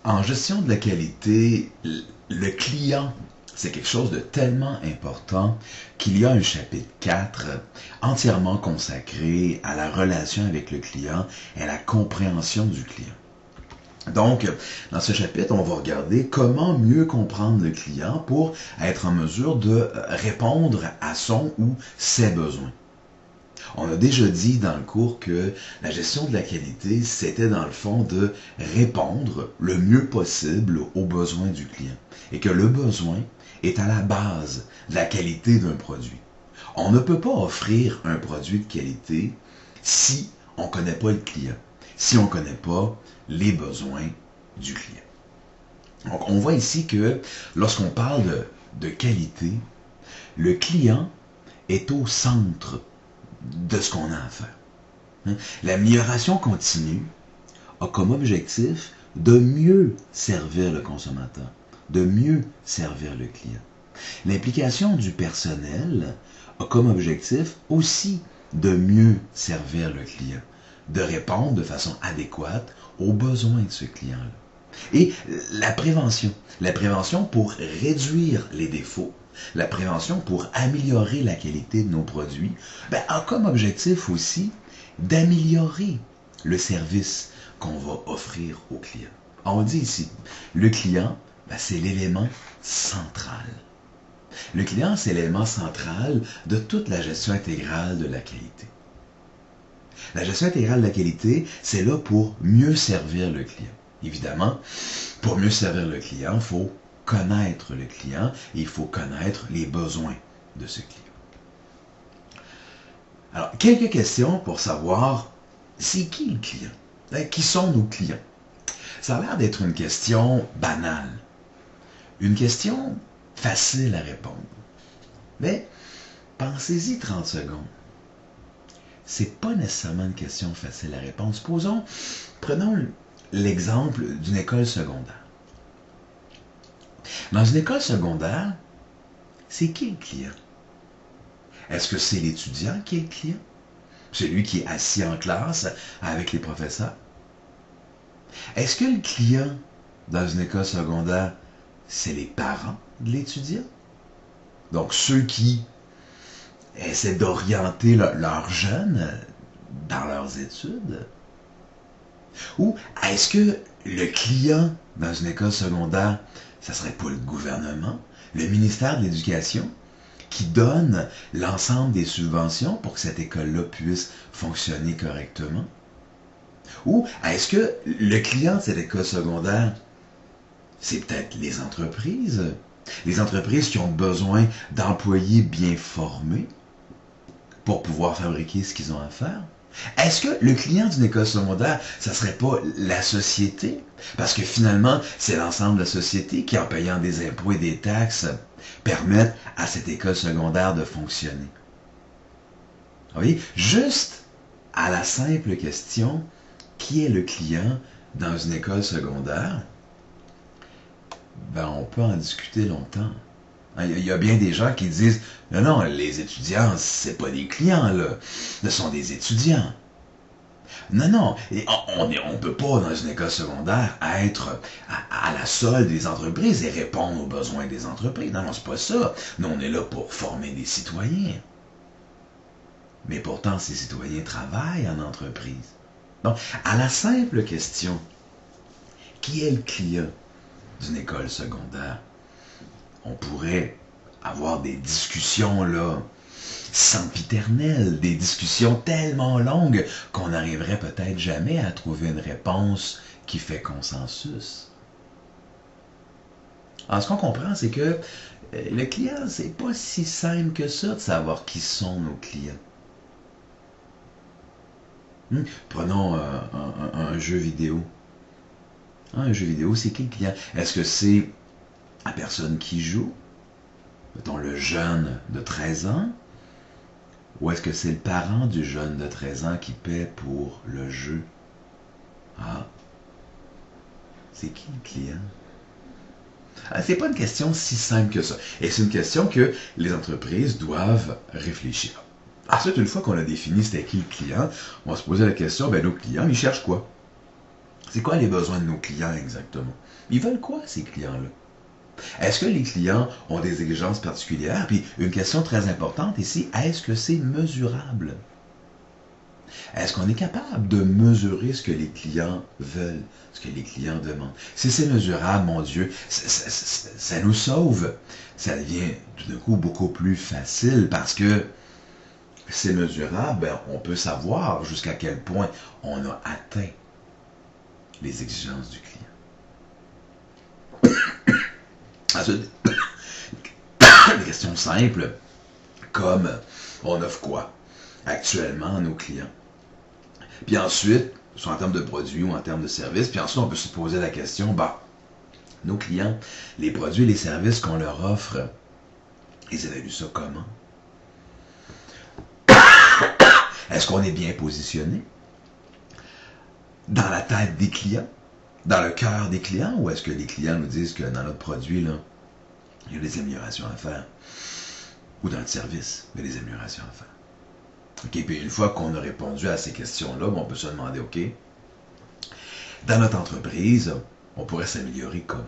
En gestion de la qualité, le client, c'est quelque chose de tellement important qu'il y a un chapitre 4 entièrement consacré à la relation avec le client et à la compréhension du client. Donc, dans ce chapitre, on va regarder comment mieux comprendre le client pour être en mesure de répondre à son ou ses besoins. On a déjà dit dans le cours que la gestion de la qualité, c'était dans le fond de répondre le mieux possible aux besoins du client et que le besoin est à la base de la qualité d'un produit. On ne peut pas offrir un produit de qualité si on ne connaît pas le client, si on ne connaît pas les besoins du client. Donc, on voit ici que lorsqu'on parle de qualité, le client est au centre de ce qu'on a à faire. L'amélioration continue a comme objectif de mieux servir le consommateur, de mieux servir le client. L'implication du personnel a comme objectif aussi de mieux servir le client, de répondre de façon adéquate aux besoins de ce client-là. Et la prévention pour réduire les défauts, la prévention pour améliorer la qualité de nos produits, a comme objectif aussi d'améliorer le service qu'on va offrir au client. On dit ici, le client, c'est l'élément central. Le client, c'est l'élément central de toute la gestion intégrale de la qualité. La gestion intégrale de la qualité, c'est là pour mieux servir le client. Évidemment, pour mieux servir le client, il faut connaître le client et il faut connaître les besoins de ce client. Alors, quelques questions pour savoir c'est qui le client? Qui sont nos clients? Ça a l'air d'être une question banale, une question facile à répondre. Mais pensez-y 30 secondes. C'est pas nécessairement une question facile à répondre. Prenons l'exemple d'une école secondaire. Dans une école secondaire, c'est qui le client? Est-ce que c'est l'étudiant qui est le client? Celui qui est assis en classe avec les professeurs? Est-ce que le client dans une école secondaire, c'est les parents de l'étudiant? Donc ceux qui essaient d'orienter leurs jeunes dans leurs études? Ou est-ce que le client dans une école secondaire, ça serait pas le gouvernement, le ministère de l'Éducation, qui donne l'ensemble des subventions pour que cette école-là puisse fonctionner correctement? Ou est-ce que le client de cette école secondaire, c'est peut-être les entreprises qui ont besoin d'employés bien formés pour pouvoir fabriquer ce qu'ils ont à faire? Est-ce que le client d'une école secondaire, ça serait pas la société? Parce que finalement, c'est l'ensemble de la société qui, en payant des impôts et des taxes, permettent à cette école secondaire de fonctionner. Vous voyez, juste à la simple question, qui est le client dans une école secondaire? On peut en discuter longtemps. Il y a bien des gens qui disent « Non, les étudiants, c'est pas des clients, là. Ce sont des étudiants. » Non, on ne peut pas, dans une école secondaire, être à la solde des entreprises et répondre aux besoins des entreprises. Non, c'est pas ça. Nous, on est là pour former des citoyens. Mais pourtant, ces citoyens travaillent en entreprise. Donc, à la simple question, qui est le client d'une école secondaire? On pourrait avoir des discussions là sempiternelles, des discussions tellement longues qu'on n'arriverait peut-être jamais à trouver une réponse qui fait consensus. Alors, ce qu'on comprend, c'est que le client, c'est pas si simple que ça de savoir qui sont nos clients. Prenons un jeu vidéo. Un jeu vidéo, c'est qui le client? Est-ce que c'est la personne qui joue, mettons le jeune de 13 ans, ou est-ce que c'est le parent du jeune de 13 ans qui paie pour le jeu? Ah, c'est qui le client? C'est pas une question si simple que ça. Et c'est une question que les entreprises doivent réfléchir. Ensuite, une fois qu'on a défini c'était qui le client, on va se poser la question, nos clients, ils cherchent quoi? C'est quoi les besoins de nos clients exactement? Ils veulent quoi, ces clients-là? Est-ce que les clients ont des exigences particulières? Puis une question très importante ici, est-ce que c'est mesurable? Est-ce qu'on est capable de mesurer ce que les clients veulent, ce que les clients demandent? Si c'est mesurable, mon Dieu, ça nous sauve. Ça devient tout d'un coup beaucoup plus facile parce que c'est mesurable, ben, on peut savoir jusqu'à quel point on a atteint les exigences du client. Ensuite, des questions simples, comme on offre quoi actuellement à nos clients? Puis ensuite, soit en termes de produits ou en termes de services, puis ensuite on peut se poser la question, nos clients, les produits et les services qu'on leur offre, ils évaluent ça comment? Est-ce qu'on est bien positionné dans la tête des clients, dans le cœur des clients, ou est-ce que les clients nous disent que dans notre produit, là, il y a des améliorations à faire, ou dans le service, il y a des améliorations à faire? OK, puis une fois qu'on a répondu à ces questions-là, on peut se demander, OK, dans notre entreprise, on pourrait s'améliorer comment?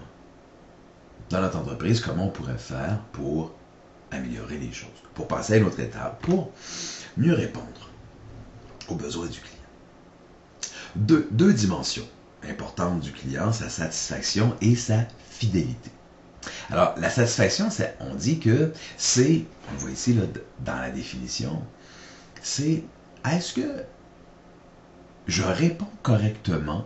Dans notre entreprise, comment on pourrait faire pour améliorer les choses, pour passer à une autre étape, pour mieux répondre aux besoins du client? Deux dimensions importantes du client, sa satisfaction et sa fidélité. Alors, la satisfaction, on dit que c'est, on voit ici là, dans la définition, c'est est-ce que je réponds correctement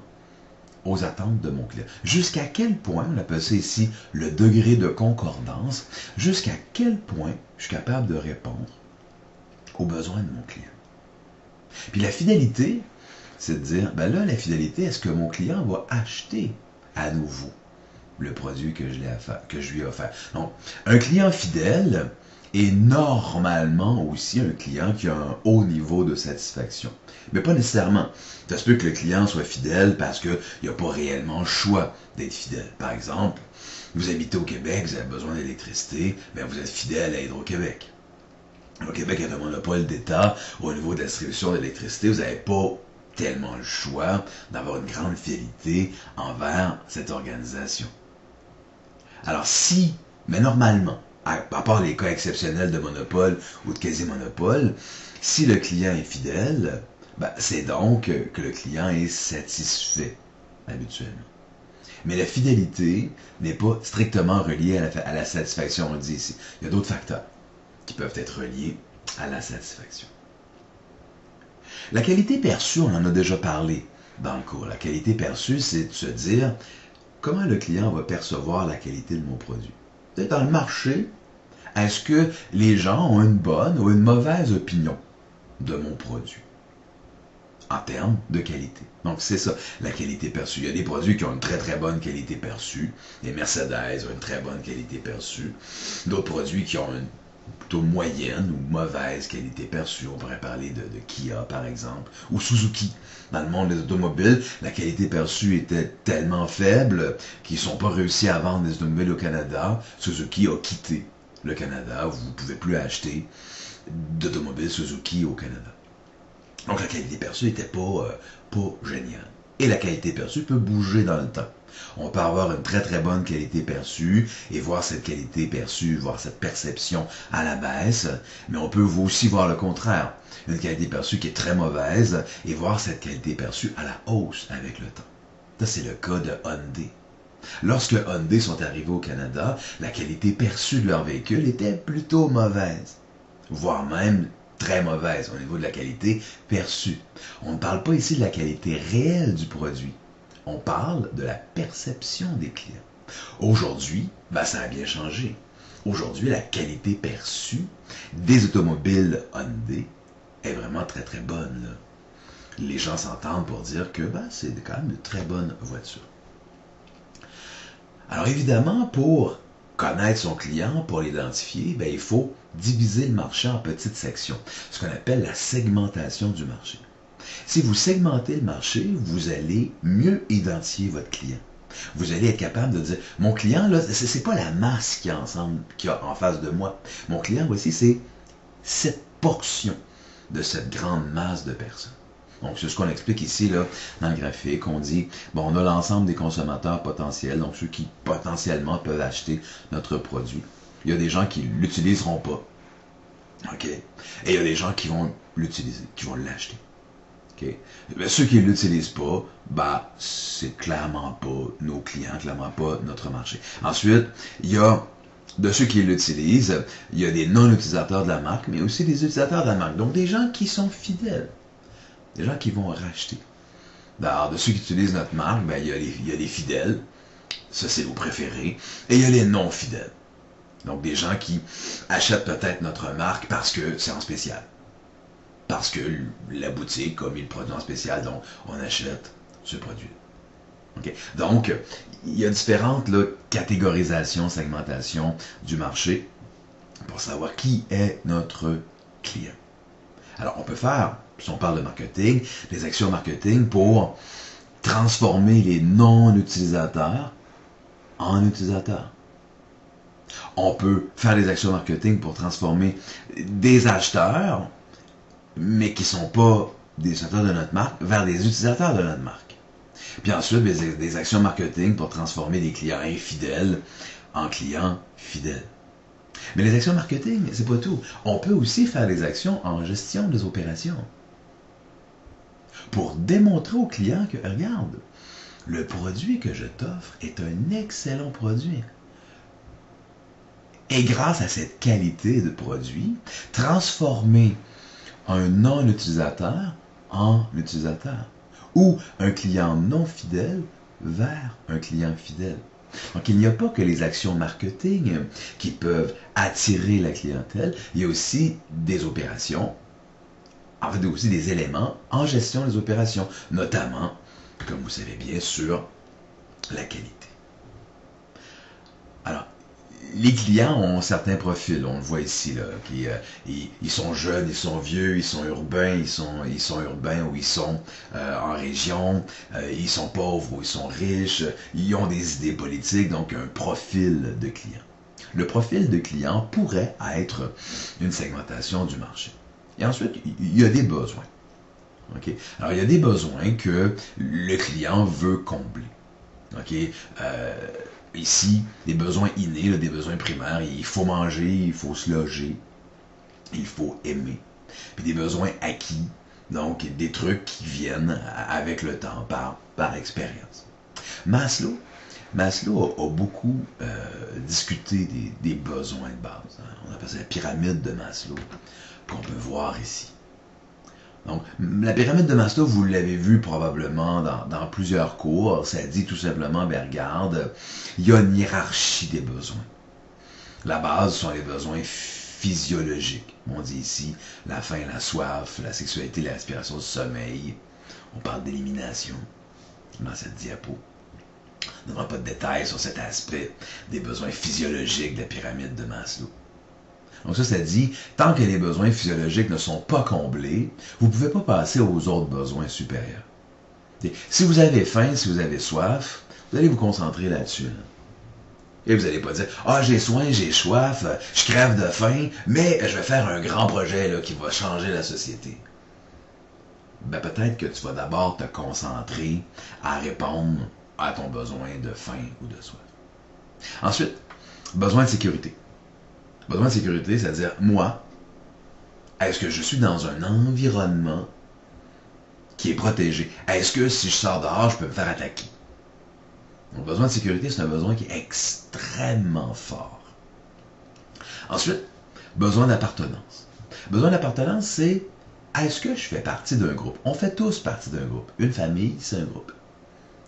aux attentes de mon client? Jusqu'à quel point, on appelle ça ici le degré de concordance, jusqu'à quel point je suis capable de répondre aux besoins de mon client? Puis la fidélité, c'est de dire, ben là, la fidélité, est-ce que mon client va acheter à nouveau le produit que je lui ai offert? Donc, un client fidèle est normalement aussi un client qui a un haut niveau de satisfaction. Mais pas nécessairement. Ça se peut que le client soit fidèle parce qu'il n'y a pas réellement le choix d'être fidèle. Par exemple, vous habitez au Québec, vous avez besoin d'électricité, bien vous êtes fidèle à Hydro-Québec. Au Québec, il y a un monopole d'État au niveau de la distribution d'électricité. Vous n'avez pas tellement le choix d'avoir une grande fidélité envers cette organisation. Alors mais normalement, à part les cas exceptionnels de monopole ou de quasi-monopole, si le client est fidèle, c'est donc que le client est satisfait, habituellement. Mais la fidélité n'est pas strictement reliée à la satisfaction, on le dit ici. Il y a d'autres facteurs qui peuvent être reliés à la satisfaction. La qualité perçue, on en a déjà parlé dans le cours. La qualité perçue, c'est de se dire comment le client va percevoir la qualité de mon produit. Peut-être dans le marché, est-ce que les gens ont une bonne ou une mauvaise opinion de mon produit en termes de qualité? Donc c'est ça, la qualité perçue. Il y a des produits qui ont une très très bonne qualité perçue. Les Mercedes ont une très bonne qualité perçue. D'autres produits qui ont une plutôt moyenne ou mauvaise qualité perçue. On pourrait parler de Kia, par exemple, ou Suzuki. Dans le monde des automobiles, la qualité perçue était tellement faible qu'ils n'ont pas réussi à vendre des automobiles au Canada. Suzuki a quitté le Canada. Vous ne pouvez plus acheter d'automobiles Suzuki au Canada. Donc la qualité perçue n'était pas géniale. Et la qualité perçue peut bouger dans le temps. On peut avoir une très très bonne qualité perçue et voir cette qualité perçue, voir cette perception à la baisse, mais on peut aussi voir le contraire. Une qualité perçue qui est très mauvaise et voir cette qualité perçue à la hausse avec le temps. Ça, c'est le cas de Hyundai. Lorsque Hyundai sont arrivés au Canada, la qualité perçue de leur véhicule était plutôt mauvaise, voire même très mauvaise au niveau de la qualité perçue. On ne parle pas ici de la qualité réelle du produit. On parle de la perception des clients. Aujourd'hui, ça a bien changé. Aujourd'hui, la qualité perçue des automobiles Hyundai est vraiment très très bonne. Là. Les gens s'entendent pour dire que c'est quand même une très bonne voiture. Alors évidemment, pour connaître son client, pour l'identifier, il faut diviser le marché en petites sections, ce qu'on appelle la segmentation du marché. Si vous segmentez le marché, vous allez mieux identifier votre client. Vous allez être capable de dire, mon client, là, c'est pas la masse qui est en face de moi. Mon client, voici, c'est cette portion de cette grande masse de personnes. Donc, c'est ce qu'on explique ici, là, dans le graphique. On dit, bon, on a l'ensemble des consommateurs potentiels, donc ceux qui potentiellement peuvent acheter notre produit. Il y a des gens qui ne l'utiliseront pas. OK? Et il y a des gens qui vont l'utiliser, qui vont l'acheter. OK? Mais ceux qui ne l'utilisent pas, bah, c'est clairement pas nos clients, clairement pas notre marché. Ensuite, il y a de ceux qui l'utilisent, il y a des non-utilisateurs de la marque, mais aussi des utilisateurs de la marque. Donc, des gens qui sont fidèles. Des gens qui vont racheter. Alors, de ceux qui utilisent notre marque, ben, il y a les fidèles. Ça, c'est vos préférés. Et il y a les non-fidèles. Donc, des gens qui achètent peut-être notre marque parce que c'est en spécial. Parce que la boutique a mis le produit en spécial, donc on achète ce produit. Okay? Donc, il y a différentes là, catégorisations, segmentations du marché pour savoir qui est notre client. Alors, on peut faire, si on parle de marketing, des actions marketing pour transformer les non-utilisateurs en utilisateurs. On peut faire des actions marketing pour transformer des acheteurs, mais qui ne sont pas des utilisateurs de notre marque, vers des utilisateurs de notre marque. Puis ensuite, des actions marketing pour transformer des clients infidèles en clients fidèles. Mais les actions marketing, c'est pas tout. On peut aussi faire des actions en gestion des opérations. Pour démontrer au client que, regarde, le produit que je t'offre est un excellent produit. Et grâce à cette qualité de produit, transformer un non-utilisateur en utilisateur. Ou un client non fidèle vers un client fidèle. Donc, il n'y a pas que les actions marketing qui peuvent attirer la clientèle, il y a aussi des opérations, en fait aussi des éléments en gestion des opérations, notamment, comme vous savez bien, sur la qualité. Alors, les clients ont certains profils, on le voit ici, là, ils sont jeunes, ils sont vieux, ils sont urbains, ils sont urbains ou ils sont en région, ils sont pauvres ou ils sont riches, ils ont des idées politiques, donc un profil de client. Le profil de client pourrait être une segmentation du marché. Et ensuite, il y a des besoins. Okay? Alors, il y a des besoins que le client veut combler. Okay? Ici, des besoins innés, là, des besoins primaires, il faut manger, il faut se loger, il faut aimer. Puis des besoins acquis, donc des trucs qui viennent avec le temps, par expérience. Maslow a beaucoup discuté des besoins de base. On appelle ça la pyramide de Maslow, qu'on peut voir ici. Donc, la pyramide de Maslow, vous l'avez vu probablement dans plusieurs cours, ça dit tout simplement, ben regarde, il y a une hiérarchie des besoins. La base sont les besoins physiologiques. On dit ici la faim, la soif, la sexualité, la respiration, le sommeil. On parle d'élimination dans cette diapo. On n'aura pas de détails sur cet aspect des besoins physiologiques de la pyramide de Maslow. Donc ça dit, tant que les besoins physiologiques ne sont pas comblés, vous ne pouvez pas passer aux autres besoins supérieurs. Si vous avez faim, si vous avez soif, vous allez vous concentrer là-dessus. Et vous n'allez pas dire, ah, j'ai soin, j'ai soif, je crève de faim, mais je vais faire un grand projet là, qui va changer la société. Ben, peut-être que tu vas d'abord te concentrer à répondre à ton besoin de faim ou de soif. Ensuite, besoin de sécurité. Besoin de sécurité, c'est-à-dire, moi, est-ce que je suis dans un environnement qui est protégé? Est-ce que si je sors dehors, je peux me faire attaquer? Donc, besoin de sécurité, c'est un besoin qui est extrêmement fort. Ensuite, besoin d'appartenance. Besoin d'appartenance, c'est, est-ce que je fais partie d'un groupe? On fait tous partie d'un groupe. Une famille, c'est un groupe.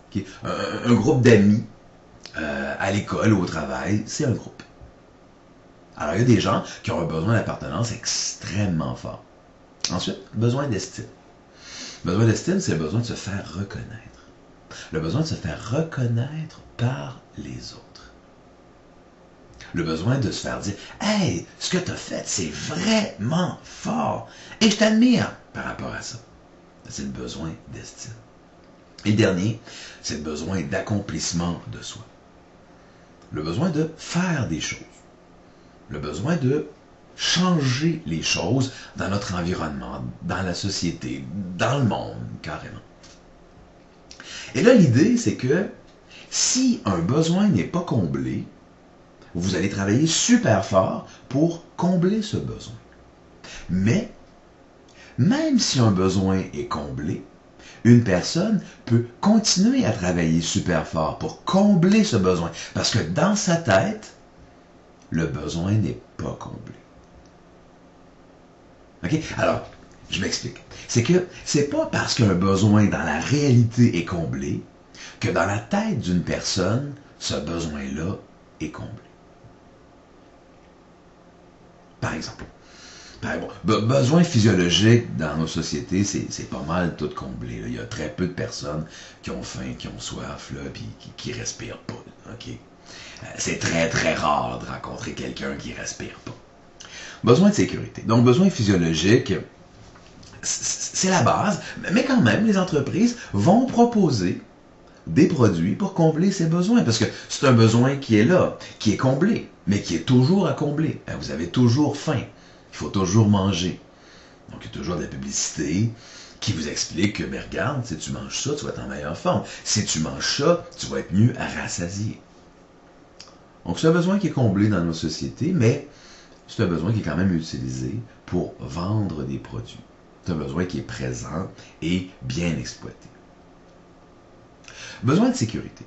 Okay? Un groupe d'amis, à l'école ou au travail, c'est un groupe. Alors, il y a des gens qui ont un besoin d'appartenance extrêmement fort. Ensuite, besoin d'estime. Besoin d'estime, c'est le besoin de se faire reconnaître. Le besoin de se faire reconnaître par les autres. Le besoin de se faire dire « Hey, ce que tu as fait, c'est vraiment fort et je t'admire par rapport à ça. » C'est le besoin d'estime. Et le dernier, c'est le besoin d'accomplissement de soi. Le besoin de faire des choses. Le besoin de changer les choses dans notre environnement, dans la société, dans le monde, carrément. Et là, l'idée, c'est que si un besoin n'est pas comblé, vous allez travailler super fort pour combler ce besoin. Mais, même si un besoin est comblé, une personne peut continuer à travailler super fort pour combler ce besoin. Parce que dans sa tête, le besoin n'est pas comblé. OK? Alors, je m'explique. C'est que c'est pas parce qu'un besoin dans la réalité est comblé que dans la tête d'une personne, ce besoin-là est comblé. Par exemple, besoin physiologique dans nos sociétés, c'est pas mal tout comblé. Là. Il y a très peu de personnes qui ont faim, qui ont soif, là, puis qui respirent pas. Là, okay? C'est très, très rare de rencontrer quelqu'un qui respire pas. Besoin de sécurité. Donc, besoin physiologique, c'est la base, mais quand même, les entreprises vont proposer des produits pour combler ces besoins, parce que c'est un besoin qui est là, qui est comblé, mais qui est toujours à combler. Vous avez toujours faim, il faut toujours manger. Donc, il y a toujours de la publicité qui vous explique que, mais regarde, si tu manges ça, tu vas être en meilleure forme. Si tu manges ça, tu vas être mieux à rassasier. Donc, c'est un besoin qui est comblé dans nos sociétés, mais c'est un besoin qui est quand même utilisé pour vendre des produits. C'est un besoin qui est présent et bien exploité. Besoin de sécurité.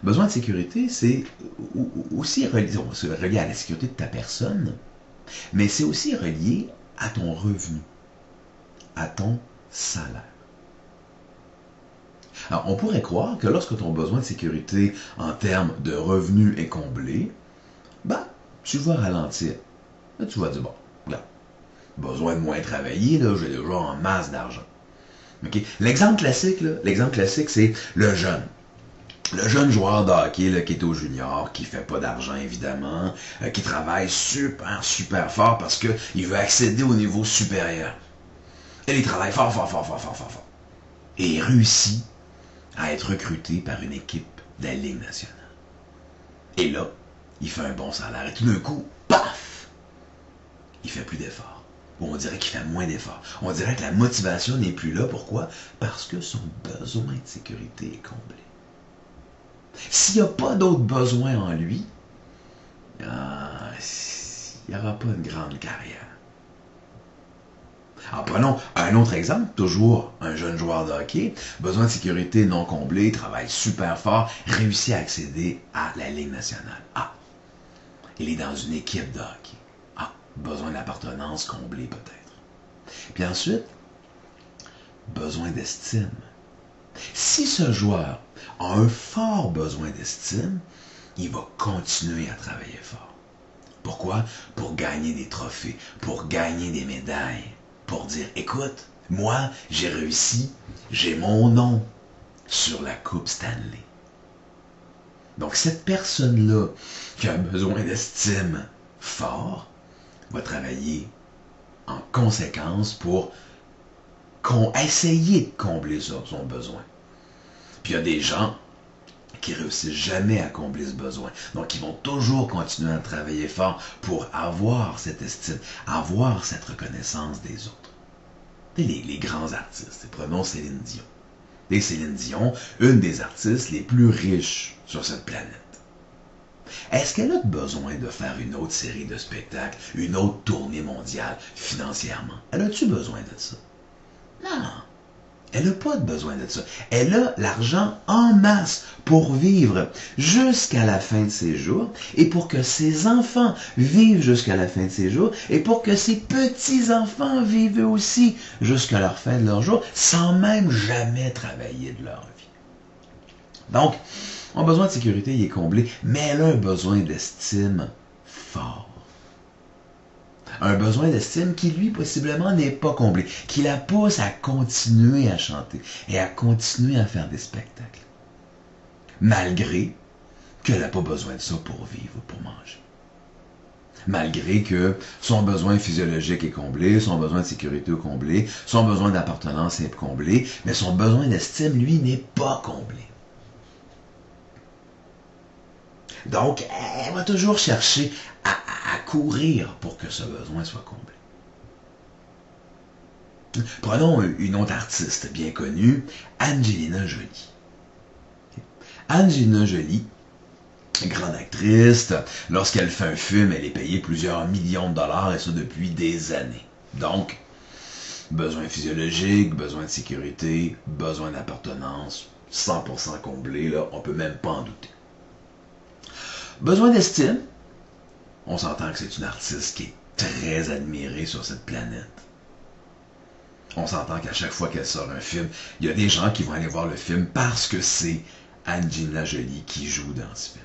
Besoin de sécurité, c'est aussi relié à la sécurité de ta personne, mais c'est aussi relié à ton revenu, à ton salaire. Alors, on pourrait croire que lorsque ton besoin de sécurité en termes de revenus est comblé, tu vas ralentir. Là, tu vas dire, bon, regarde, besoin de moins travailler, là, j'ai déjà en masse d'argent. Okay? L'exemple classique, c'est le jeune. Le jeune joueur de hockey là, qui est au junior, qui fait pas d'argent évidemment, qui travaille super, super fort parce qu'il veut accéder au niveau supérieur. Et il travaille fort. Et il réussit à être recruté par une équipe de la Ligue nationale. Et là, il fait un bon salaire. Et tout d'un coup, paf! Il fait plus d'efforts. Ou on dirait qu'il fait moins d'efforts. On dirait que la motivation n'est plus là. Pourquoi? Parce que son besoin de sécurité est comblé. S'il n'y a pas d'autres besoins en lui, il n'y aura pas une grande carrière. Alors prenons un autre exemple, toujours un jeune joueur de hockey, besoin de sécurité non comblé, travaille super fort, réussit à accéder à la Ligue nationale. Il est dans une équipe de hockey. Besoin d'appartenance comblé peut-être. Puis ensuite, besoin d'estime. Si ce joueur a un fort besoin d'estime, il va continuer à travailler fort. Pourquoi? Pour gagner des trophées, pour gagner des médailles, pour dire, écoute, moi, j'ai réussi, j'ai mon nom sur la Coupe Stanley. Donc, cette personne-là qui a besoin d'estime fort, va travailler en conséquence pour essayer de combler son besoin. Puis il y a des gens qui réussissent jamais à combler ce besoin. Donc ils vont toujours continuer à travailler fort pour avoir cette estime, avoir cette reconnaissance des autres. Les grands artistes, prenons Céline Dion. Et Céline Dion, une des artistes les plus riches sur cette planète. Est-ce qu'elle a besoin de faire une autre série de spectacles, une autre tournée mondiale financièrement? Elle a-tu besoin de ça? Non. Elle n'a pas besoin de ça. Elle a l'argent en masse pour vivre jusqu'à la fin de ses jours et pour que ses enfants vivent jusqu'à la fin de ses jours et pour que ses petits-enfants vivent aussi jusqu'à la fin de leur jour sans même jamais travailler de leur vie. Donc, son besoin de sécurité il est comblé, mais elle a un besoin d'estime fort. Un besoin d'estime qui, lui, possiblement, n'est pas comblé, qui la pousse à continuer à chanter et à continuer à faire des spectacles. Malgré qu'elle n'a pas besoin de ça pour vivre ou pour manger. Malgré que son besoin physiologique est comblé, son besoin de sécurité est comblé, son besoin d'appartenance est comblé, mais son besoin d'estime, lui, n'est pas comblé. Donc, elle va toujours chercher à courir pour que ce besoin soit comblé. Prenons une autre artiste bien connue, Angelina Jolie. Angelina Jolie, grande actrice, lorsqu'elle fait un film, elle est payée plusieurs millions de dollars, et ça depuis des années. Donc, besoin physiologique, besoin de sécurité, besoin d'appartenance, 100% comblé, là, on peut même pas en douter. Besoin d'estime, on s'entend que c'est une artiste qui est très admirée sur cette planète. On s'entend qu'à chaque fois qu'elle sort un film, il y a des gens qui vont aller voir le film parce que c'est Angelina Jolie qui joue dans ce film.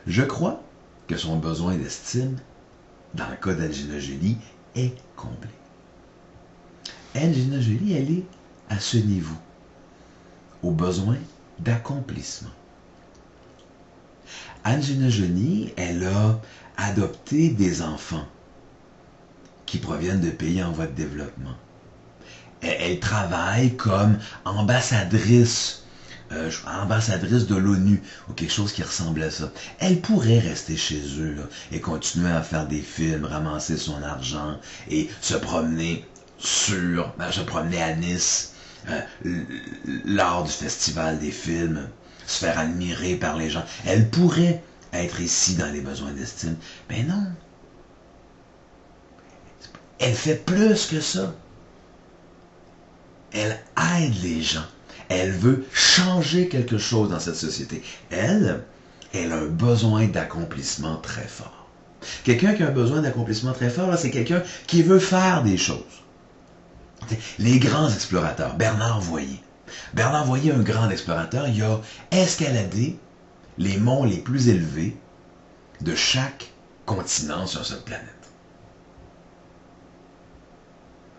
Je crois que son besoin d'estime, dans le cas d'Angelina Jolie, est comblé. Angelina Jolie, elle est à ce niveau, au besoin d'accomplissement. Angelina Jolie, elle a adopté des enfants qui proviennent de pays en voie de développement. Elle travaille comme ambassadrice de l'ONU, ou quelque chose qui ressemble à ça. Elle pourrait rester chez eux là, et continuer à faire des films, ramasser son argent et se promener à Nice lors du festival des films, se faire admirer par les gens. Elle pourrait être ici dans les besoins d'estime, mais non. Elle fait plus que ça. Elle aide les gens. Elle veut changer quelque chose dans cette société. Elle a un besoin d'accomplissement très fort. Quelqu'un qui a un besoin d'accomplissement très fort, c'est quelqu'un qui veut faire des choses. Les grands explorateurs, Bernard Voyer. Bernard Voyer, un grand explorateur, il a escaladé les monts les plus élevés de chaque continent sur cette planète.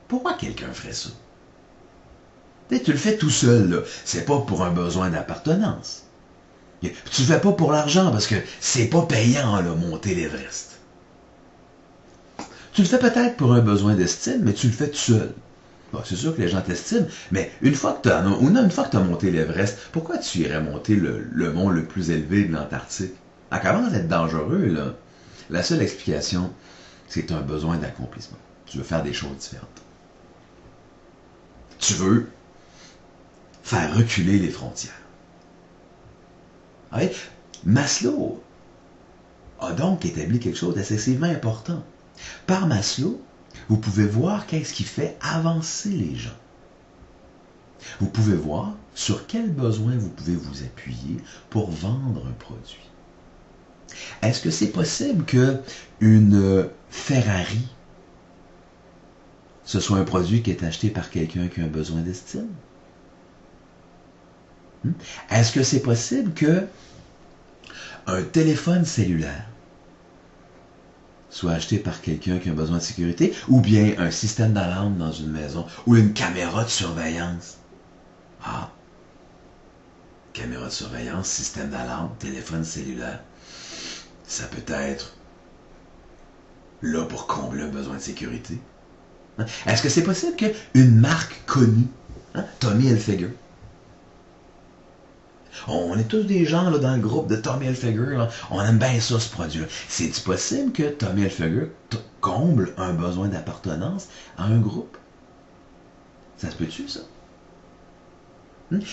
Pourquoi quelqu'un ferait ça? Tu le fais tout seul, c'est pas pour un besoin d'appartenance. Tu le fais pas pour l'argent, parce que c'est pas payant, là, monter l'Everest. Tu le fais peut-être pour un besoin d'estime, mais tu le fais tout seul. Bon, c'est sûr que les gens t'estiment, mais une fois que tu as monté l'Everest, pourquoi tu irais monter le mont le plus élevé de l'Antarctique? Ça commence à être dangereux, là. La seule explication, c'est que tu as un besoin d'accomplissement. Tu veux faire des choses différentes. Tu veux faire reculer les frontières. Ouais. Maslow a donc établi quelque chose d'excessivement important. Par Maslow, vous pouvez voir qu'est-ce qui fait avancer les gens. Vous pouvez voir sur quels besoins vous pouvez vous appuyer pour vendre un produit. Est-ce que c'est possible qu'une Ferrari, ce soit un produit qui est acheté par quelqu'un qui a un besoin d'estime? Est-ce que c'est possible qu'un téléphone cellulaire soit acheté par quelqu'un qui a besoin de sécurité, ou bien un système d'alarme dans une maison, ou une caméra de surveillance? Ah, caméra de surveillance, système d'alarme, téléphone cellulaire, ça peut être là pour combler un besoin de sécurité. Est-ce que c'est possible qu'une marque connue, Tommy Hilfiger, on est tous des gens là, dans le groupe de Tommy Hilfiger, là, on aime bien ça, ce produit-là. C'est-il possible que Tommy Hilfiger comble un besoin d'appartenance à un groupe? Ça se peut-tu, ça?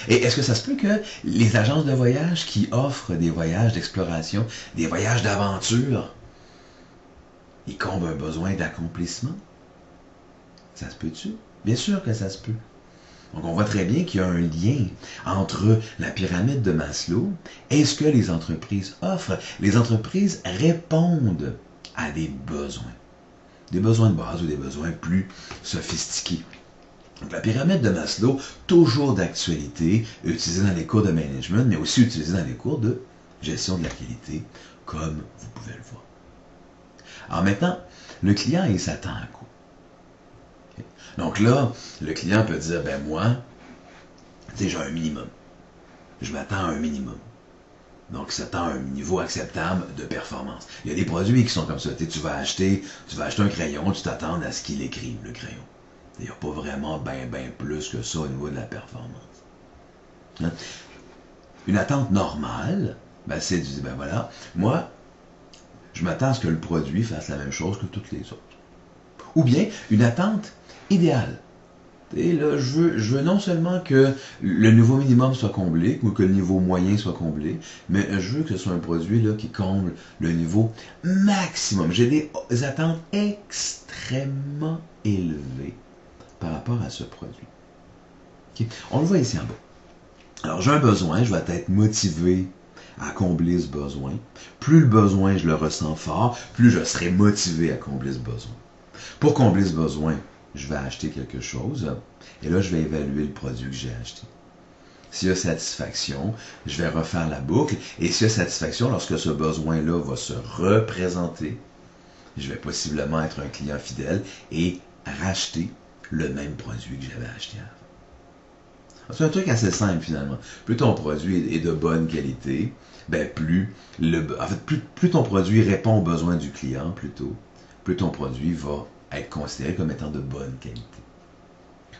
Et est-ce que ça se peut que les agences de voyage qui offrent des voyages d'exploration, des voyages d'aventure, ils comblent un besoin d'accomplissement? Ça se peut-tu? Bien sûr que ça se peut. Donc on voit très bien qu'il y a un lien entre la pyramide de Maslow et ce que les entreprises offrent. Les entreprises répondent à des besoins de base ou des besoins plus sophistiqués. Donc la pyramide de Maslow, toujours d'actualité, utilisée dans les cours de management, mais aussi utilisée dans les cours de gestion de la qualité, comme vous pouvez le voir. Alors maintenant, le client, il s'attend à quoi? Donc là, le client peut dire, ben moi, tu sais, j'ai un minimum. Je m'attends à un minimum. Donc, il s'attend à un niveau acceptable de performance. Il y a des produits qui sont comme ça. Tu vas acheter un crayon, tu t'attends à ce qu'il écrive, le crayon. Il n'y a pas vraiment ben plus que ça au niveau de la performance. Hein? Une attente normale, ben, c'est de dire, ben voilà, moi, Je m'attends à ce que le produit fasse la même chose que toutes les autres. Ou bien une attente idéale. Et là, je veux non seulement que le niveau minimum soit comblé, ou que le niveau moyen soit comblé, mais je veux que ce soit un produit là, qui comble le niveau maximum. J'ai des attentes extrêmement élevées par rapport à ce produit. Okay? On le voit ici en bas. Alors, j'ai un besoin, je vais être motivé à combler ce besoin. Plus le besoin, je le ressens fort, plus je serai motivé à combler ce besoin. Pour combler ce besoin, je vais acheter quelque chose, et là, je vais évaluer le produit que j'ai acheté. S'il y a satisfaction, je vais refaire la boucle, et s'il y a satisfaction, lorsque ce besoin-là va se représenter, je vais possiblement être un client fidèle et racheter le même produit que j'avais acheté avant. C'est un truc assez simple finalement. Plus ton produit est de bonne qualité, ben plus ton produit répond aux besoins du client, plus ton produit va être considéré comme étant de bonne qualité.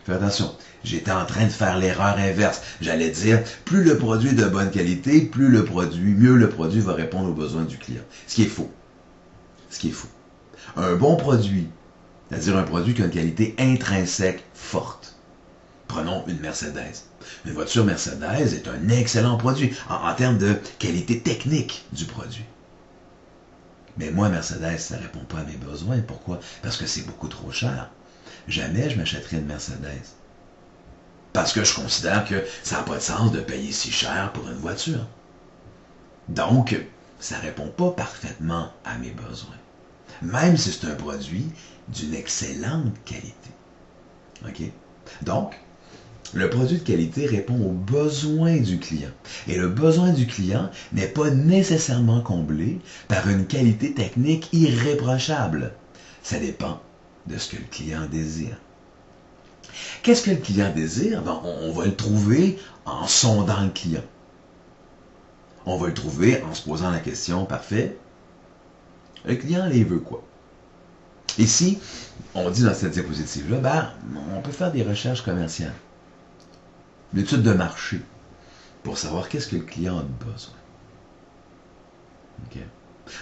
Fais attention, j'étais en train de faire l'erreur inverse. J'allais dire, plus le produit est de bonne qualité, mieux le produit va répondre aux besoins du client. Ce qui est faux. Un bon produit, c'est-à-dire un produit qui a une qualité intrinsèque forte. Prenons une Mercedes. Une voiture Mercedes est un excellent produit en termes de qualité technique du produit. Mais moi, Mercedes, ça ne répond pas à mes besoins. Pourquoi? Parce que c'est beaucoup trop cher. Jamais je m'achèterai une Mercedes. Parce que je considère que ça n'a pas de sens de payer si cher pour une voiture. Donc, ça ne répond pas parfaitement à mes besoins. Même si c'est un produit d'une excellente qualité. OK? Donc, le produit de qualité répond aux besoins du client. Et le besoin du client n'est pas nécessairement comblé par une qualité technique irréprochable. Ça dépend de ce que le client désire. Qu'est-ce que le client désire? Ben, on va le trouver en sondant le client. On va le trouver en se posant la question, parfait, le client, il veut quoi? Ici, on dit dans cette diapositive-là, ben, on peut faire des recherches commerciales. Une étude de marché pour savoir qu'est-ce que le client a besoin. Okay.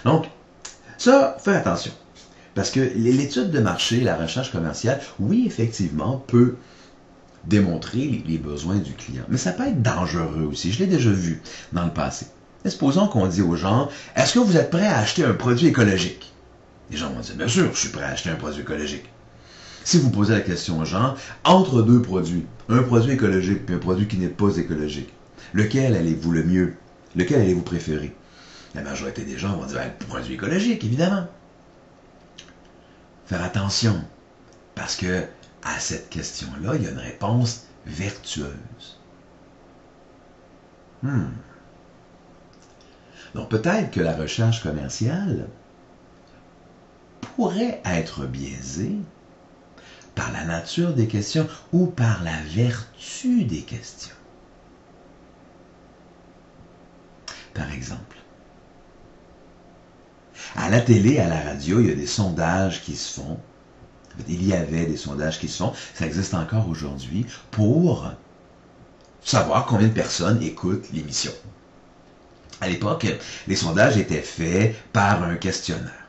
Donc, ça, fais attention. Parce que l'étude de marché, la recherche commerciale, oui, effectivement, peut démontrer les besoins du client. Mais ça peut être dangereux aussi. Je l'ai déjà vu dans le passé. Et supposons qu'on dit aux gens, est-ce que vous êtes prêts à acheter un produit écologique? Les gens vont dire, bien sûr, je suis prêt à acheter un produit écologique. Si vous posez la question aux gens, entre deux produits, un produit écologique et un produit qui n'est pas écologique, lequel allez-vous le mieux? Lequel allez-vous préférer? La majorité des gens vont dire, le produit écologique, évidemment. Faire attention, parce que à cette question-là, il y a une réponse vertueuse. Donc peut-être que la recherche commerciale pourrait être biaisée par la nature des questions ou par la vertu des questions. Par exemple, à la télé, à la radio, il y a des sondages qui se font. Il y avait des sondages qui se font, ça existe encore aujourd'hui, pour savoir combien de personnes écoutent l'émission. À l'époque, les sondages étaient faits par un questionnaire.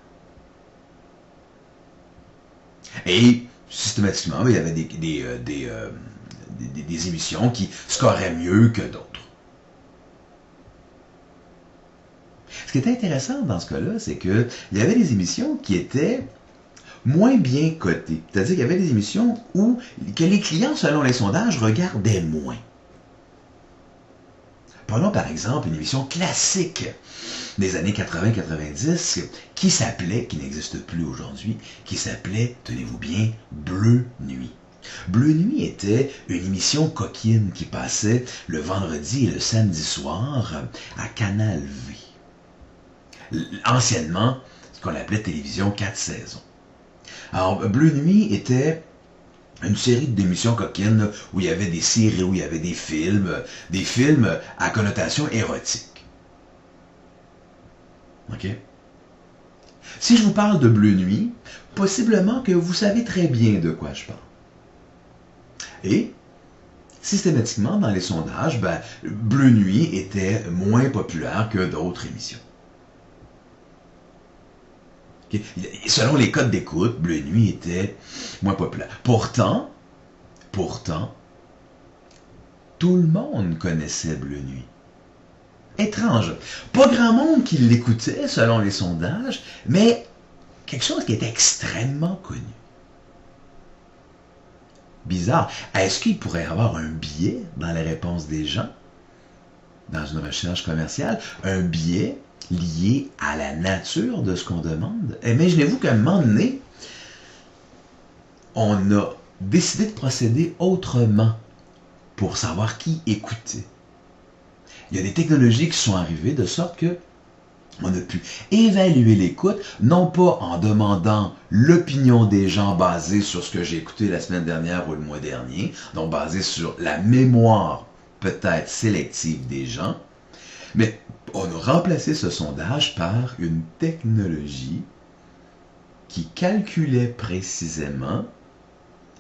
Et systématiquement, il y avait des émissions qui scoraient mieux que d'autres. Ce qui est intéressant dans ce cas-là, c'est qu'il y avait des émissions qui étaient moins bien cotées. C'est-à-dire qu'il y avait des émissions que les clients, selon les sondages, regardaient moins. Prenons par exemple une émission classique des années 80-90 qui n'existe plus aujourd'hui, qui s'appelait, tenez-vous bien, Bleu Nuit. Bleu Nuit était une émission coquine qui passait le vendredi et le samedi soir à Canal V. Anciennement, ce qu'on appelait télévision 4 saisons. Alors, Bleu Nuit était une série d'émissions coquines où il y avait des séries, où il y avait des films à connotation érotique. OK? Si je vous parle de Bleu Nuit, possiblement que vous savez très bien de quoi je parle. Et, systématiquement, dans les sondages, Bleu Nuit était moins populaire que d'autres émissions. Okay? Selon les codes d'écoute, Bleu Nuit était moins populaire. Pourtant, tout le monde connaissait Bleu Nuit. Étrange. Pas grand monde qui l'écoutait selon les sondages, mais quelque chose qui était extrêmement connu. Bizarre. Est-ce qu'il pourrait y avoir un biais dans les réponses des gens, dans une recherche commerciale, un biais lié à la nature de ce qu'on demande? Imaginez-vous qu'à un moment donné, on a décidé de procéder autrement pour savoir qui écoutait. Il y a des technologies qui sont arrivées de sorte que on a pu évaluer l'écoute, non pas en demandant l'opinion des gens basée sur ce que j'ai écouté la semaine dernière ou le mois dernier, donc basée sur la mémoire peut-être sélective des gens, mais on a remplacé ce sondage par une technologie qui calculait précisément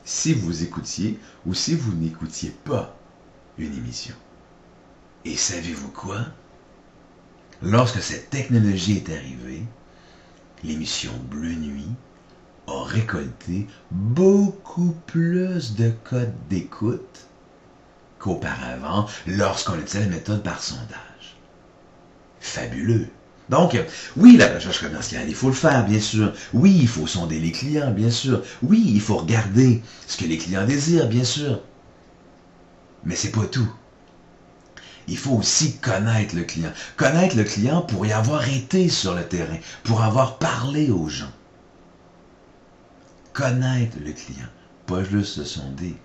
si vous écoutiez ou si vous n'écoutiez pas une émission. Et savez-vous quoi? Lorsque cette technologie est arrivée, l'émission Bleu Nuit a récolté beaucoup plus de codes d'écoute qu'auparavant lorsqu'on utilisait la méthode par sondage. Fabuleux! Donc, oui, la recherche commerciale, il faut le faire, bien sûr. Oui, il faut sonder les clients, bien sûr. Oui, il faut regarder ce que les clients désirent, bien sûr. Mais c'est pas tout. Il faut aussi connaître le client. Connaître le client pour y avoir été sur le terrain, pour avoir parlé aux gens. Connaître le client, pas juste le sonder,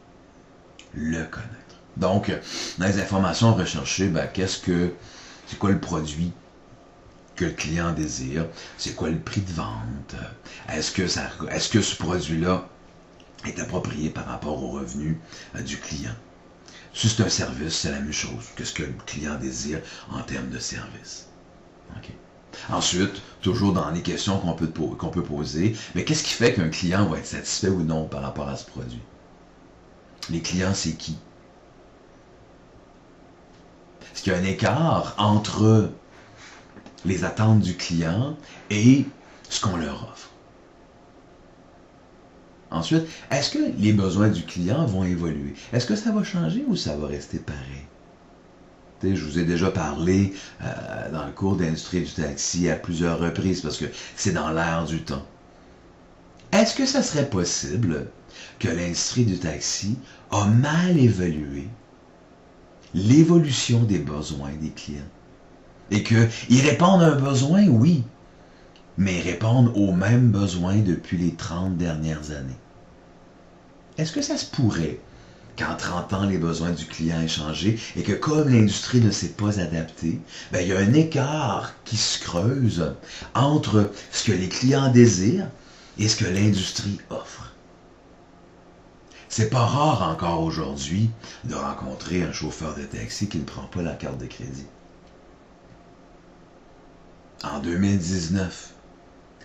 le connaître. Donc, dans les informations recherchées, c'est quoi le produit que le client désire? C'est quoi le prix de vente? Est-ce que ce produit-là est approprié par rapport aux revenus du client? Si c'est un service, c'est la même chose. Qu'est-ce que le client désire en termes de service? Okay. Ensuite, toujours dans les questions qu'on peut poser, mais qu'est-ce qui fait qu'un client va être satisfait ou non par rapport à ce produit? Les clients, c'est qui? Est-ce qu'il y a un écart entre les attentes du client et ce qu'on leur offre? Ensuite, est-ce que les besoins du client vont évoluer? Est-ce que ça va changer ou ça va rester pareil? Je vous ai déjà parlé dans le cours d'industrie du taxi à plusieurs reprises parce que c'est dans l'air du temps. Est-ce que ça serait possible que l'industrie du taxi a mal évalué l'évolution des besoins des clients? Et qu'ils répondent à un besoin, oui, mais ils répondent aux mêmes besoins depuis les 30 dernières années. Est-ce que ça se pourrait qu'en 30 ans, les besoins du client aient changé et que comme l'industrie ne s'est pas adaptée, il y a un écart qui se creuse entre ce que les clients désirent et ce que l'industrie offre? C'est pas rare encore aujourd'hui de rencontrer un chauffeur de taxi qui ne prend pas la carte de crédit. En 2019,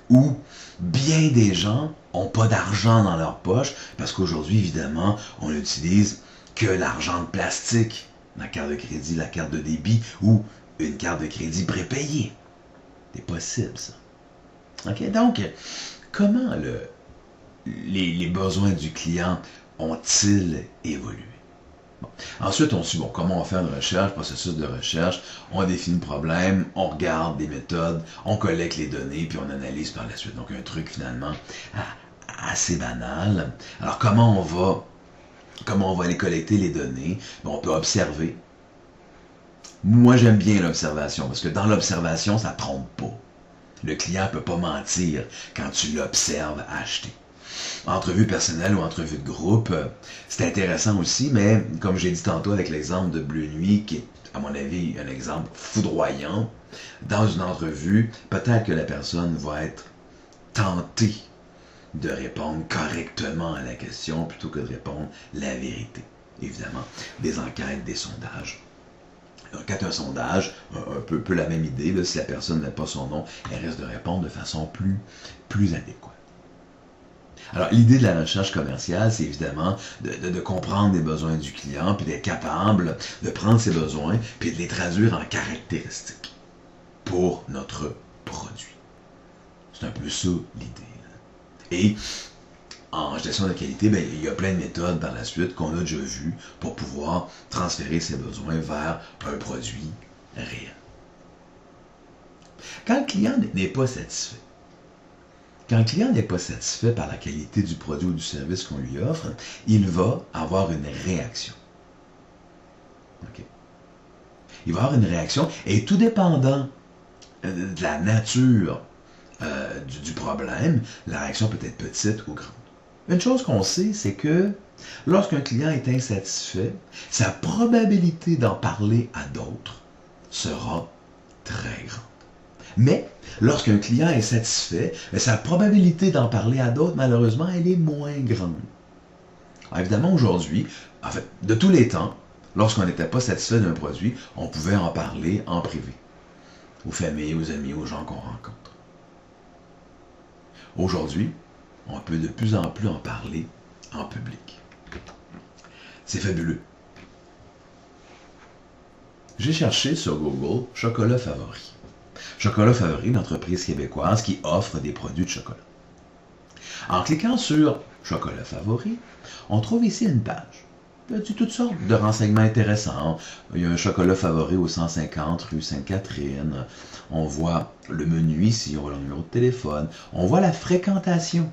où bien des gens n'ont pas d'argent dans leur poche, parce qu'aujourd'hui, évidemment, on n'utilise que l'argent de plastique, la carte de crédit, la carte de débit, ou une carte de crédit prépayée. C'est possible, ça. OK? Donc, comment les besoins du client ont-ils évolué? Bon. Ensuite, on suit, comment on fait une recherche, processus de recherche, on définit le problème, on regarde des méthodes, on collecte les données, puis on analyse par la suite. Donc, un truc finalement assez banal. Alors, comment on va aller collecter les données? On peut observer. Moi, j'aime bien l'observation, parce que dans l'observation, ça ne trompe pas. Le client ne peut pas mentir quand tu l'observes acheter. Entrevue personnelle ou entrevue de groupe, c'est intéressant aussi, mais comme j'ai dit tantôt avec l'exemple de Bleu Nuit, qui est, à mon avis, un exemple foudroyant, dans une entrevue, peut-être que la personne va être tentée de répondre correctement à la question plutôt que de répondre la vérité. Évidemment, des enquêtes, des sondages. Donc, quand un sondage, un peu la même idée, là, si la personne n'a pas son nom, elle risque de répondre de façon plus adéquate. Alors, l'idée de la recherche commerciale, c'est évidemment de comprendre les besoins du client, puis d'être capable de prendre ces besoins, puis de les traduire en caractéristiques pour notre produit. C'est un peu ça l'idée. Et en gestion de qualité, ben, il y a plein de méthodes par la suite qu'on a déjà vues pour pouvoir transférer ses besoins vers un produit réel. Quand le client n'est pas satisfait, par la qualité du produit ou du service qu'on lui offre, il va avoir une réaction. Okay. Il va avoir une réaction, et tout dépendant de la nature du problème, la réaction peut être petite ou grande. Une chose qu'on sait, c'est que lorsqu'un client est insatisfait, sa probabilité d'en parler à d'autres sera très grande. Mais lorsqu'un client est satisfait, sa probabilité d'en parler à d'autres, malheureusement, elle est moins grande. Alors, évidemment, aujourd'hui, en fait, de tous les temps, lorsqu'on n'était pas satisfait d'un produit, on pouvait en parler en privé, aux familles, aux amis, aux gens qu'on rencontre. Aujourd'hui, on peut de plus en plus en parler en public. C'est fabuleux. J'ai cherché sur Google « chocolat favori ». Chocolat favori, une entreprise québécoise qui offre des produits de chocolat. En cliquant sur « chocolat favori », on trouve ici une page. Il y a toutes sortes de renseignements intéressants. Il y a un chocolat favori au 150 rue Sainte-Catherine. On voit le menu ici, on voit le numéro de téléphone. On voit la fréquentation.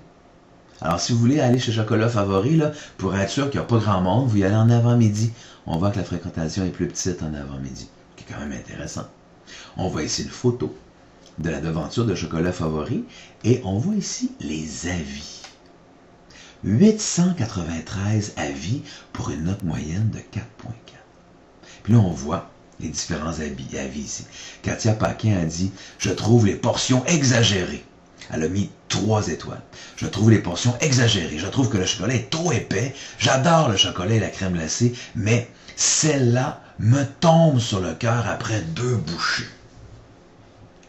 Alors, si vous voulez aller chez Chocolat Favori, là, pour être sûr qu'il n'y a pas grand monde, vous y allez en avant-midi. On voit que la fréquentation est plus petite en avant-midi, ce qui est quand même intéressant. On voit ici une photo de la devanture de Chocolat Favori et on voit ici les avis. 893 avis pour une note moyenne de 4.4. Puis là, on voit les différents avis ici. Katia Paquin a dit « Je trouve les portions exagérées ». Elle a mis 3 étoiles. Je trouve les portions exagérées. Je trouve que le chocolat est trop épais. J'adore le chocolat et la crème glacée, mais celle-là me tombe sur le cœur après 2 bouchées.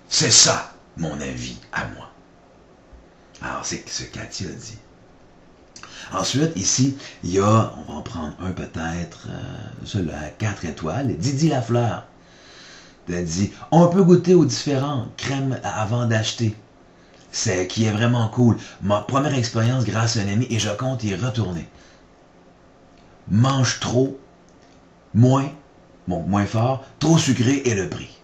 C'est ça, mon avis à moi. Alors, c'est ce que Katia a dit. Ensuite, ici, il y a, on va en prendre un peut-être, celui-là, 4 étoiles, Didi Lafleur. Elle dit, on peut goûter aux différentes crèmes avant d'acheter. C'est qui est vraiment cool. Ma première expérience grâce à un ami et je compte y retourner. Mange trop, moins fort, trop sucré et le prix.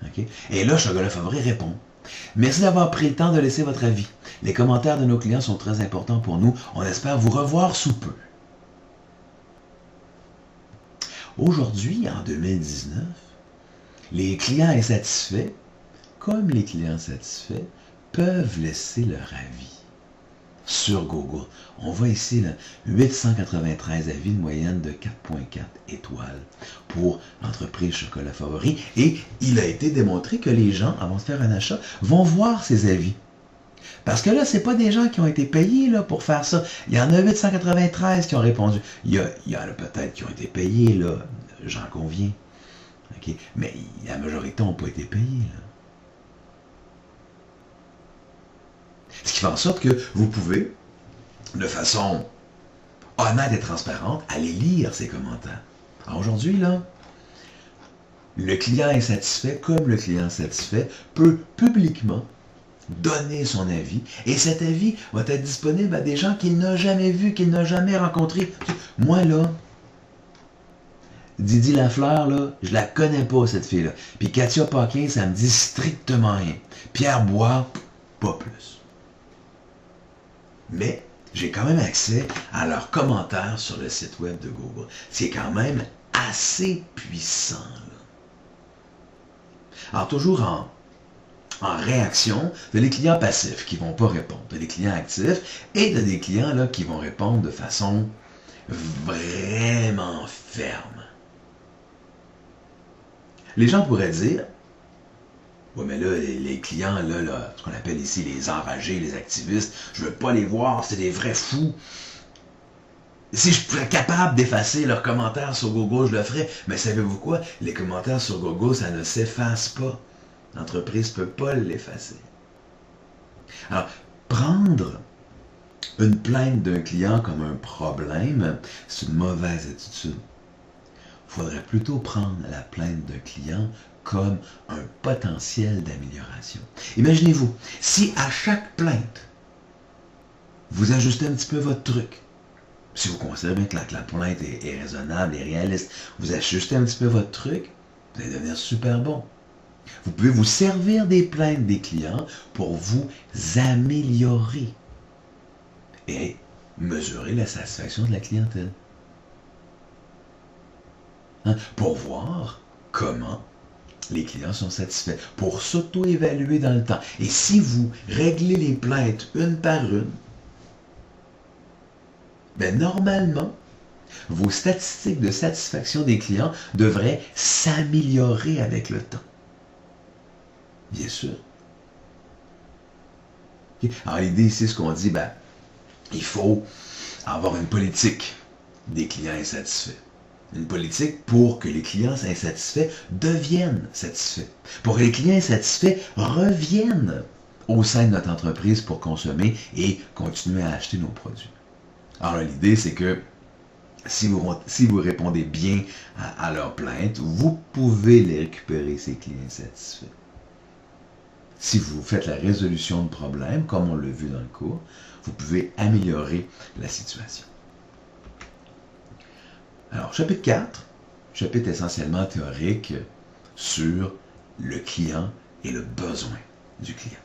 Okay? Et là, Chocolat Favori répond. Merci d'avoir pris le temps de laisser votre avis. Les commentaires de nos clients sont très importants pour nous. On espère vous revoir sous peu. Aujourd'hui, en 2019, les clients insatisfaits, comme les clients satisfaits, peuvent laisser leur avis sur Google. On voit ici là, 893 avis, une moyenne de 4.4 étoiles pour l'entreprise Chocolat Favori. Et il a été démontré que les gens, avant de faire un achat, vont voir ces avis. Parce que là, ce n'est pas des gens qui ont été payés là, pour faire ça. Il y en a 893 qui ont répondu. Il y en a peut-être qui ont été payés, là, j'en conviens. Okay? Mais la majorité n'ont pas été payés. Là. Ce qui fait en sorte que vous pouvez, de façon honnête et transparente, aller lire ces commentaires. Alors aujourd'hui, là, le client insatisfait, comme le client satisfait, peut publiquement donner son avis, et cet avis va être disponible à des gens qu'il n'a jamais vus, qu'il n'a jamais rencontrés. Moi, là, Didi Lafleur, là, je la connais pas, cette fille-là. Puis Katia Paquin, ça me dit strictement rien. Pierre Bois, pas plus. Mais j'ai quand même accès à leurs commentaires sur le site web de Google. C'est quand même assez puissant. Là. Alors, toujours en réaction, de des clients passifs qui ne vont pas répondre, de des clients actifs et de des clients là, qui vont répondre de façon vraiment ferme. Les gens pourraient dire, oui, mais là, les clients, là, ce qu'on appelle ici les enragés, les activistes, je veux pas les voir, c'est des vrais fous. Si je serais capable d'effacer leurs commentaires sur Google, je le ferais. Mais savez-vous quoi? Les commentaires sur Google, ça ne s'efface pas. L'entreprise ne peut pas l'effacer. Alors, prendre une plainte d'un client comme un problème, c'est une mauvaise attitude. Il faudrait plutôt prendre la plainte d'un client comme un potentiel d'amélioration. Imaginez-vous, si à chaque plainte, vous ajustez un petit peu votre truc, si vous considérez bien que la plainte est raisonnable et réaliste, vous ajustez un petit peu votre truc, vous allez devenir super bon. Vous pouvez vous servir des plaintes des clients pour vous améliorer et mesurer la satisfaction de la clientèle. Pour voir comment les clients sont satisfaits, pour s'auto-évaluer dans le temps. Et si vous réglez les plaintes une par une, ben normalement, vos statistiques de satisfaction des clients devraient s'améliorer avec le temps. Bien sûr. Alors l'idée ici, ce qu'on dit, ben, il faut avoir une politique des clients insatisfaits. Une politique pour que les clients insatisfaits deviennent satisfaits. Pour que les clients insatisfaits reviennent au sein de notre entreprise pour consommer et continuer à acheter nos produits. Alors l'idée, c'est que si vous répondez bien à leurs plaintes, vous pouvez les récupérer, ces clients insatisfaits. Si vous faites la résolution de problèmes, comme on l'a vu dans le cours, vous pouvez améliorer la situation. Alors, chapitre 4, chapitre essentiellement théorique sur le client et le besoin du client.